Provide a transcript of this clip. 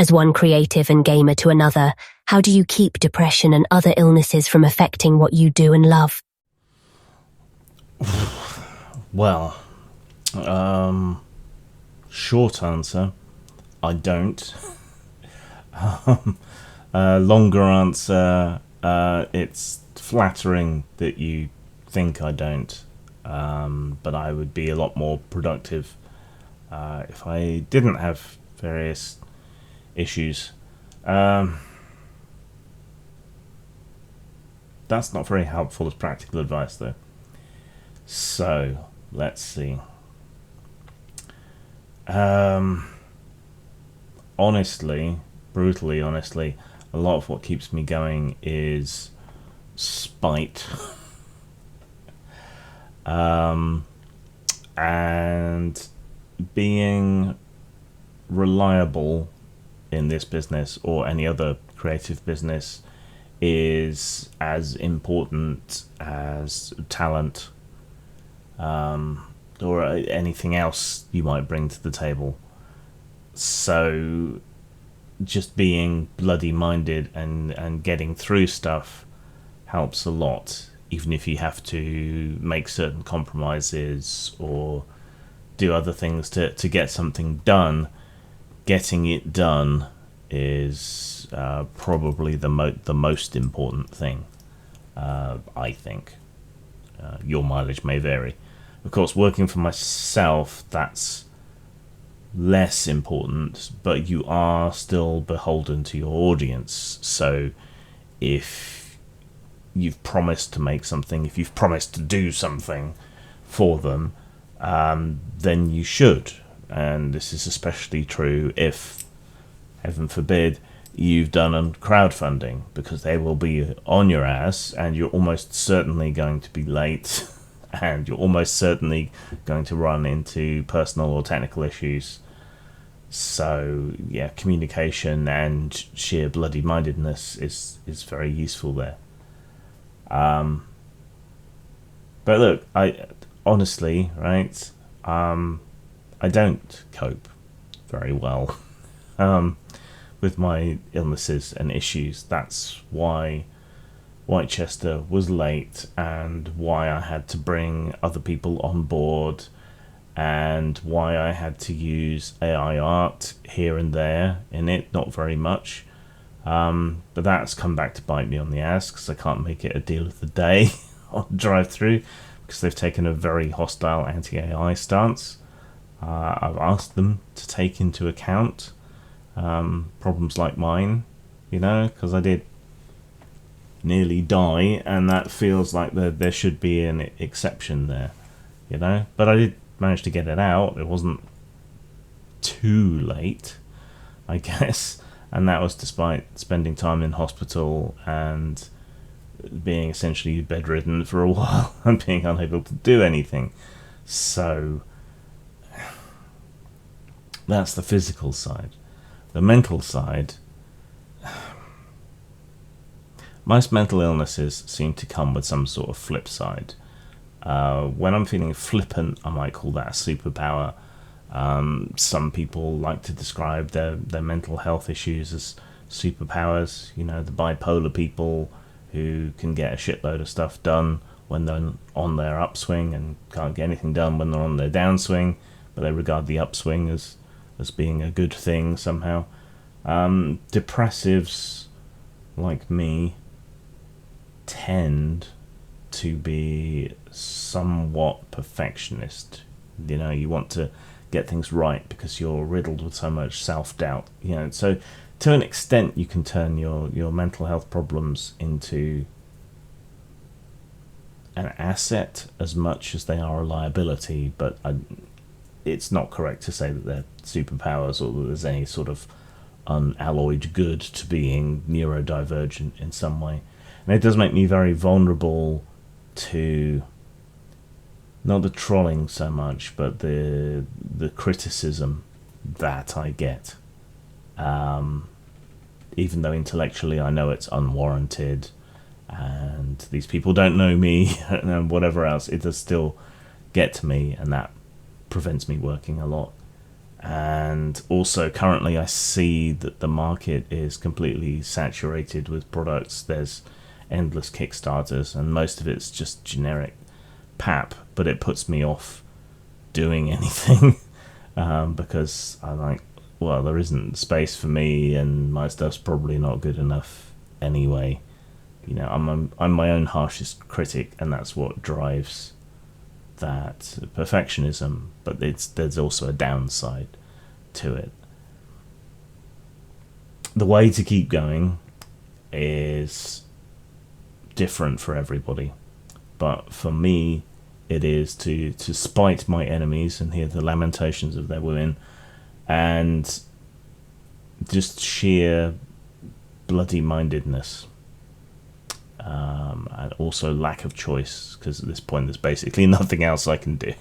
As one creative and gamer to another, how do you keep depression and other illnesses from affecting what you do and love? Well, short answer, I don't. Longer answer, it's flattering that you think I don't, but I would be a lot more productive if I didn't have various issues. That's not very helpful as practical advice, though. So, let's see. Honestly, brutally honestly, a lot of what keeps me going is spite. And being reliable in this business or any other creative business is as important as talent, or anything else you might bring to the table. So just being bloody minded and getting through stuff helps a lot, even if you have to make certain compromises or do other things to get something done. Getting it done is probably the most important thing, I think. Your mileage may vary. Of course, working for myself, that's less important, but you are still beholden to your audience. So if you've promised to make something, if you've promised to do something for them, then you should. And this is especially true if, heaven forbid, you've done a crowdfunding, because they will be on your ass and you're almost certainly going to be late and you're almost certainly going to run into personal or technical issues. So yeah, communication and sheer bloody mindedness is very useful there. But look, I honestly, right, I don't cope very well with my illnesses and issues. That's why Whitechester was late and why I had to bring other people on board and why I had to use AI art here and there in it, not very much. But that's come back to bite me on the ass because I can't make it a deal of the day on drive-through because they've taken a very hostile anti-AI stance. I've asked them to take into account problems like mine, because I did nearly die, and that feels like there should be an exception there, But I did manage to get it out. It wasn't too late, I guess, and that was despite spending time in hospital and being essentially bedridden for a while and being unable to do anything. So that's the physical side. The mental side, most mental illnesses seem to come with some sort of flip side. When I'm feeling flippant, I might call that a superpower. Some people like to describe their mental health issues as superpowers. The bipolar people who can get a shitload of stuff done when they're on their upswing and can't get anything done when they're on their downswing, but they regard the upswing as being a good thing somehow. Depressives like me tend to be somewhat perfectionist. You want to get things right because you're riddled with so much self-doubt. So to an extent you can turn your mental health problems into an asset as much as they are a liability, but it's not correct to say that they're superpowers or that there's any sort of unalloyed good to being neurodivergent in some way. And it does make me very vulnerable to not the trolling so much, but the criticism that I get. Even though intellectually I know it's unwarranted and these people don't know me and whatever else, it does still get to me, and that prevents me working a lot. And also currently I see that the market is completely saturated with products. There's endless Kickstarters, and most of it's just generic pap, but it puts me off doing anything because I'm like, well, there isn't space for me, and my stuff's probably not good enough anyway. You know, I'm my own harshest critic, and that's what drives that perfectionism. But there's also a downside to it. The way to keep going is different for everybody, but for me, it is to spite my enemies and hear the lamentations of their women, and just sheer bloody mindedness, and also lack of choice, because at this point there's basically nothing else I can do.